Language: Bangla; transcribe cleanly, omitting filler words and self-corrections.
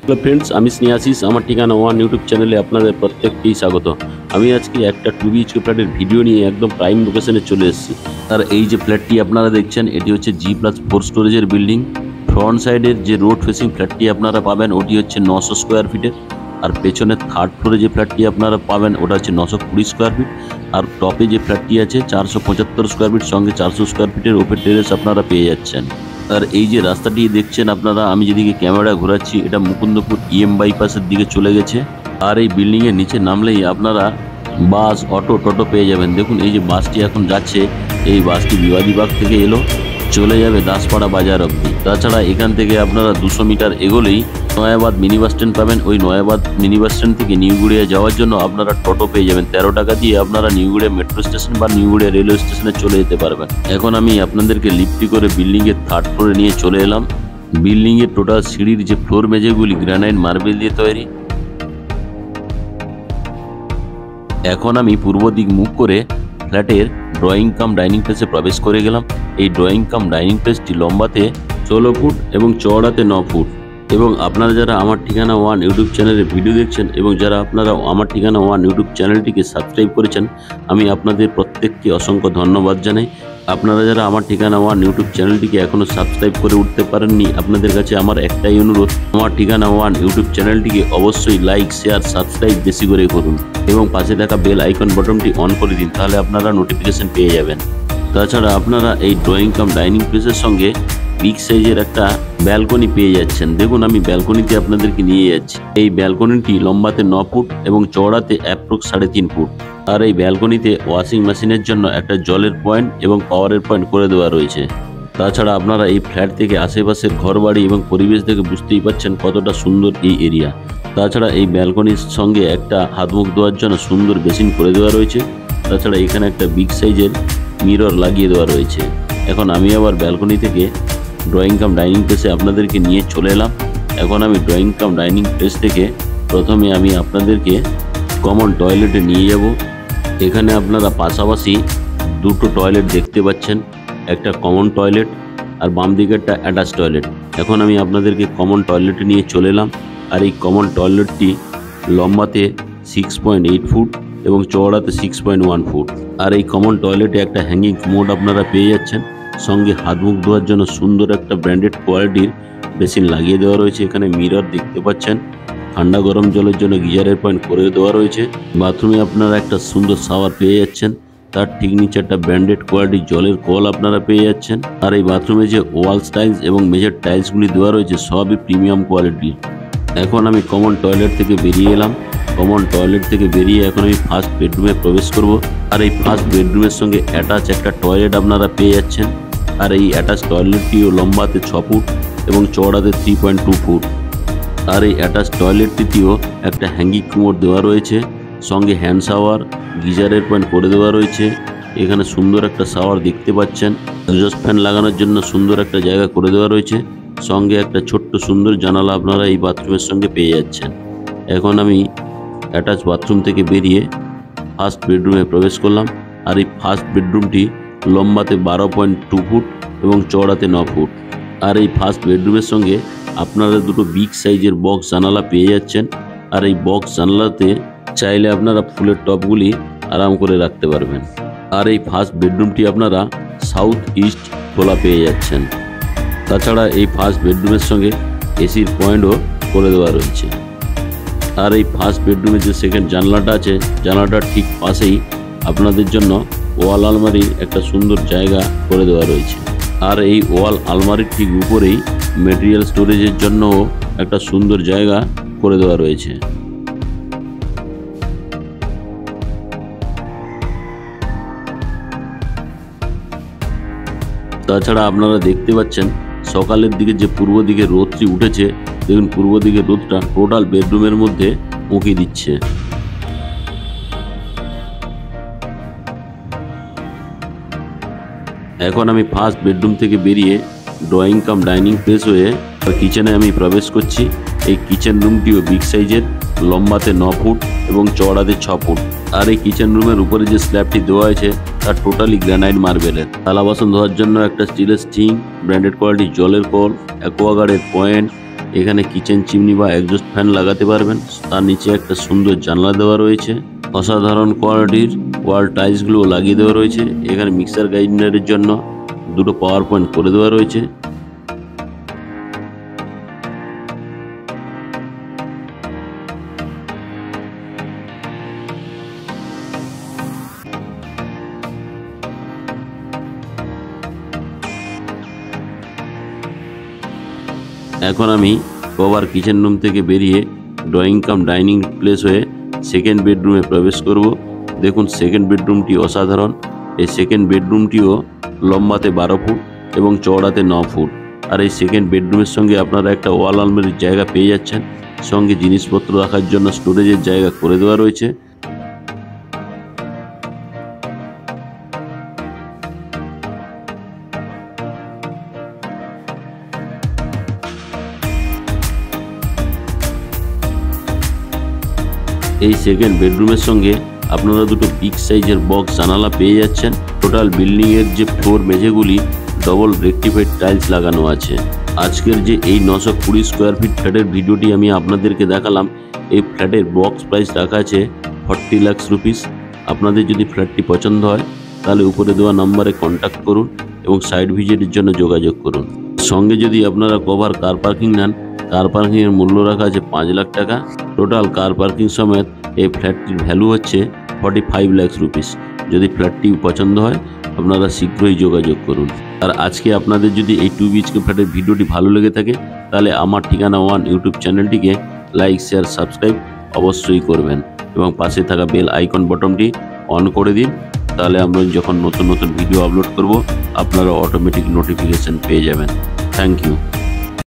হ্যালো ফ্রেন্ডস, আমি স্নেহাশিস। আমার ঠিকানা ওয়ান ইউটিউব চ্যানেলে আপনাদের প্রত্যেককেই স্বাগত। আমি আজকে একটা 2 BHK ফ্ল্যাটের ভিডিও নিয়ে একদম প্রাইম লোকেশনে চলে এসেছি। আর এই যে ফ্ল্যাটটি আপনারা দেখছেন, এটি হচ্ছে G+4 স্টোরেজের বিল্ডিং। ফ্রন্ট সাইডের যে রোড ফেসিং ফ্ল্যাটটি আপনারা পাবেন ওটি হচ্ছে 900 স্কোয়ার ফিটের। আর পেছনের থার্ড ফ্লোরে যে ফ্ল্যাটটি আপনারা পাবেন ওটা হচ্ছে 920 স্কোয়ার ফিট। আর টপে যে ফ্ল্যাটটি আছে 475 স্কোয়ার ফিট, সঙ্গে 400 স্কোয়ার ফিটের ওপেন টেরেস আপনারা পেয়ে যাচ্ছেন। আর এই যে রাস্তাটি দেখছেন আপনারা, আমি যেদিকে ক্যামেরা ঘোরাচ্ছি এটা মুকুন্দপুর EM বাইপাসের দিকে চলে গেছে। আর এই বিল্ডিং এর নিচে নামলেই আপনারা বাস, অটো, টোটো পেয়ে যাবেন। দেখুন এই যে বাসটি এখন যাচ্ছে, এই বাসটি বিবাদীবাগ থেকে এলো, চলে যাবে দাসপাড়া বাজার অবধি। তাছাড়া এখান থেকে আপনারা 200 মিটার এগোলেই নয়াবাদ মিনি বাস স্ট্যান্ড পাবেন। ওই নয়াবাদ মিনি বাস স্ট্যান্ড থেকে নিউগুড়িয়া যাওয়ার জন্য আপনারা টোটো পেয়ে যাবেন। 13 টাকা দিয়ে আপনারা নিউগুড়িয়া মেট্রো স্টেশন বা নিউগুড়িয়া রেলওয়ে স্টেশনে চলে যেতে পারবেন। এখন আমি আপনাদেরকে লিফটে করে বিল্ডিং এর থার্ড ফ্লোরে নিয়ে চলে এলাম। বিল্ডিং এর টোটাল সিঁড়ির যে ফ্লোর মেঝেগুলি গ্রানাইট মার্বেল দিয়ে তৈরি। এখন আমি পূর্ব দিক মুখ করে ফ্ল্যাটের ড্রয়িং কাম ডাইনিং প্লেসে প্রবেশ করে গেলাম। এই ড্রয়িং কাম ডাইনিং প্লেসটি লম্বাতে 16 ফুট এবং চওড়াতে 9 ফুট। এবং আপনারা যারা আমার ঠিকানা ওয়ান ইউটিউব চ্যানেলে ভিডিও দেখছেন এবং যারা আপনারা আমার ঠিকানা ওয়ান ইউটিউব চ্যানেলটিকে সাবস্ক্রাইব করেছেন, আমি আপনাদের প্রত্যেককে অসংখ্য ধন্যবাদ জানাই। আপনারা যারা আমার ঠিকানা ওয়ান ইউটিউব চ্যানেলটিকে এখনও সাবস্ক্রাইব করে উঠতে পারেননি, আপনাদের কাছে আমার একটাই অনুরোধ, আমার ঠিকানা ওয়ান ইউটিউব চ্যানেলটিকে অবশ্যই লাইক, শেয়ার, সাবস্ক্রাইব বেশি করে করুন এবং পাশে থাকা বেল আইকন বাটনটি অন করে দিন, তাহলে আপনারা নোটিফিকেশন পেয়ে যাবেন। তাছাড়া আপনারা এই ড্রয়িং কাম ডাইনিং প্লেসের সঙ্গে বিগ সাইজের একটা ব্যালকনি পেয়ে যাচ্ছেন। দেখুন আমি ব্যালকনিতে আপনাদেরকে নিয়ে যাচ্ছি। এই ব্যালকনিটি লম্বাতে 9 ফুট এবং চওড়াতে অ্যাপ্রক্স 3.5 ফুট। আর এই ব্যালকনিতে ওয়াশিং মেশিনের জন্য একটা জলের পয়েন্ট এবং পাওয়ারের পয়েন্ট করে দেওয়া রয়েছে। তাছাড়া আপনারা এই ফ্ল্যাট থেকে আশেপাশের ঘরবাড়ি এবং পরিবেশ থেকে বুঝতেই পারছেন কতটা সুন্দর এই এরিয়া। তাছাড়া এই ব্যালকনির সঙ্গে একটা হাত মুখ ধোয়ার জন্য সুন্দর বেসিন করে দেওয়া রয়েছে। তাছাড়া এখানে একটা বিগ সাইজের মিরর লাগিয়ে দেওয়া রয়েছে। এখন আমি আবার ব্যালকনি থেকে ড্রয়িং কাম ডাইনিং প্লেসে আপনাদেরকে নিয়ে চলে এলাম। এখন আমি ড্রয়িং কাম ডাইনিং প্লেস থেকে প্রথমে আমি আপনাদেরকে কমন টয়লেটে নিয়ে যাব। এখানে আপনারা পাশাপাশি দুটো টয়লেট দেখতে পাচ্ছেন, একটা কমন টয়লেট আর বাম দিকে একটা অ্যাটাচ টয়লেট। এখন আমি আপনাদেরকে কমন টয়লেটে নিয়ে চলে এলাম। আর এই কমন টয়লেটটি লম্বাতে 6.8 ফুট এবং চওড়াতে 6.1 ফুট। আর এই কমন টয়লেটে একটা হ্যাঙ্গিং মোড আপনারা পেয়ে যাচ্ছেন। সঙ্গে হাত মুখ ধোয়ার জন্য সুন্দর একটা ব্র্যান্ডেড কোয়ালিটির বেসিন লাগিয়ে দেওয়া রয়েছে। এখানে মিরর দেখতে পাচ্ছেন। ঠান্ডা গরম জলের জন্য গিজারের পয়েন্ট করে দেওয়া রয়েছে। বাথরুমে আপনারা একটা সুন্দর শাওয়ার পেয়ে যাচ্ছেন। তার ঠিক নিচে একটা ব্র্যান্ডেড কোয়ালিটির জলের কল আপনারা পেয়ে যাচ্ছেন। আর এই বাথরুমে যে ওয়াল টাইলস এবং মেঝের টাইলসগুলি দেওয়া রয়েছে সবই প্রিমিয়াম কোয়ালিটির। এখন আমি কমন টয়লেট থেকে বেরিয়ে এলাম। কমন টয়লেট থেকে বেরিয়ে এখন আমি ফার্স্ট বেডরুমে প্রবেশ করব। আর এই ফার্স্ট বেডরুমের সঙ্গে অ্যাটাচ একটা টয়লেট আপনারা পেয়ে যাচ্ছেন। আর এই অ্যাটাচ টয়লেটটিও লম্বাতে 6 ফুট এবং চওড়াতে 3.2 ফুট। আর এই অ্যাটাচ টয়লেটটিতেও একটা হ্যাঙ্গিং মোড দেওয়া রয়েছে। সঙ্গে হ্যান্ড শাওয়ার, গিজারের পয়েন্ট করে দেওয়া রয়েছে। এখানে সুন্দর একটা শাওয়ার দেখতে পাচ্ছেন। এক্সস্ট ফ্যান লাগানোর জন্য সুন্দর একটা জায়গা করে দেওয়া রয়েছে। সঙ্গে একটা ছোট্ট সুন্দর জানালা আপনারা এই বাথরুমের সঙ্গে পেয়ে যাচ্ছেন। এখন আমি অ্যাটাচ বাথরুম থেকে বেরিয়ে ফার্স্ট বেডরুমে প্রবেশ করলাম। আর এই ফার্স্ট বেডরুমটি লম্বাতে 12.2 ফুট এবং চওড়াতে 9 ফুট। আর এই ফার্স্ট বেডরুমের সঙ্গে আপনারা দুটো বিগ সাইজের বক্স জানালা পেয়ে যাচ্ছেন। আর এই বক্স জানালাতে চাইলে আপনারা ফুলের টবগুলি আরাম করে রাখতে পারবেন। আর এই ফার্স্ট বেডরুমটি আপনারা সাউথ ইস্ট খোলা পেয়ে যাচ্ছেন। তাছাড়া এই ফার্স্ট বেডরুমের সঙ্গে এসির পয়েন্টও করে দেওয়া রয়েছে। আর এই ফার্স্ট বেডরুমে যে সেকেন্ড জানলাটা আছে, জানলাটার ঠিক পাশেই আপনাদের জন্য ওয়াল আলমারির একটা সুন্দর জায়গা করে দেওয়া রয়েছে। আর এই ওয়াল আলমারির ঠিক উপরেই মেটেরিয়াল স্টোরেজের জন্যও একটা সুন্দর জায়গা করে দেওয়া রয়েছে। তাছাড়া আপনারা দেখতে পাচ্ছেন সকালের দিকে যে পূর্ব দিকে রোদটি উঠেছে, দেখুন পূর্ব দিকে রোদটা টোটাল বেডরুমের মধ্যে উঁকি দিচ্ছে। এখন আমি ফার্স্ট বেডরুম থেকে বেরিয়ে ড্রয়িং কাম ডাইনিং প্লেস হয়ে কিচেনে আমি প্রবেশ করছি। এই কিচেন রুমটিও বিগ সাইজের, লম্বাতে 9 ফুট এবং চওড়াতে 6 ফুট। আর এই কিচেন রুমের উপরে যে স্ল্যাবটি দেওয়া হয়েছে তা টোটালি গ্রানাইট মার্বেলের। থালা বাসন ধোয়ার জন্য একটা স্টিলের স্টিং, ব্র্যান্ডেড কোয়ালিটির জলের কল, অ্যাকোয়াগার্ডের পয়েন্ট, এখানে কিচেন চিমনি বা এক্সস্ট ফ্যান লাগাতে পারবেন। তার নিচে একটা সুন্দর জানলা দেওয়া রয়েছে। অসাধারণ কোয়ালিটির ওয়াল টাইলসগুলো লাগিয়ে দেওয়া রয়েছে। এখানে মিক্সার গ্রাইন্ডারের জন্য দুটো পাওয়ার পয়েন্ট করে দেওয়া রয়েছে। এখন আমি কভার কিচেন রুম থেকে বেরিয়ে ড্রয়িং কাম ডাইনিং প্লেস হয়ে সেকেন্ড বেডরুমে প্রবেশ করব। দেখুন সেকেন্ড বেডরুমটি অসাধারণ। এই সেকেন্ড বেডরুমটিও লম্বাতে 12 ফুট এবং চওড়াতে 9 ফুট। আর এই সেকেন্ড বেডরুমের সঙ্গে আপনারা একটা ওয়াল আলমারির জায়গা পেয়ে যাচ্ছেন। সঙ্গে জিনিসপত্র রাখার জন্য স্টোরেজের জায়গা করে দেওয়া রয়েছে। এই সেকেন্ড বেডরুমের সঙ্গে আপনারা দুটো বিগ সাইজের বক্স জানালা পেয়ে যাচ্ছেন। টোটাল বিল্ডিং এর যে ফ্লোর মেঝেগুলি ডবল রেক্টিফাইড টাইলস লাগানো আছে। আজকের যে এই 920 স্কোয়ার ফিট ফ্ল্যাটের ভিডিওটি আমি আপনাদেরকে দেখালাম, এই ফ্ল্যাটের বক্স প্রাইস রাখা আছে 40 লাখ রুপিস। আপনাদের যদি ফ্ল্যাটটি পছন্দ হয় তাহলে উপরে দেওয়া নম্বরে কন্ট্যাক্ট করুন এবং সাইট ভিজিটের জন্য যোগাযোগ করুন। সঙ্গে যদি আপনারা কভার কার পার্কিং নেন, কার পার্কিংয়ের মূল্য রাখা আছে 5 লাখ টাকা। টোটাল কার পার্কিং সমেত এই ফ্ল্যাটটির ভ্যালু হচ্ছে 45 লাখ রুপিস। যদি ফ্ল্যাটটি পছন্দ হয় আপনারা শীঘ্রই যোগাযোগ করুন। আর আজকে আপনাদের যদি এই 2 BHK ফ্ল্যাটের ভিডিওটি ভালো লেগে থাকে তাহলে আমার ঠিকানা ওয়ান ইউটিউব চ্যানেলটিকে লাইক, শেয়ার, সাবস্ক্রাইব অবশ্যই করবেন এবং পাশে থাকা বেল আইকন বটনটি অন করে দিন। তাহলে আমরা যখন নতুন নতুন ভিডিও আপলোড করব আপনারা অটোমেটিক নোটিফিকেশন পেয়ে যাবেন। Thank you.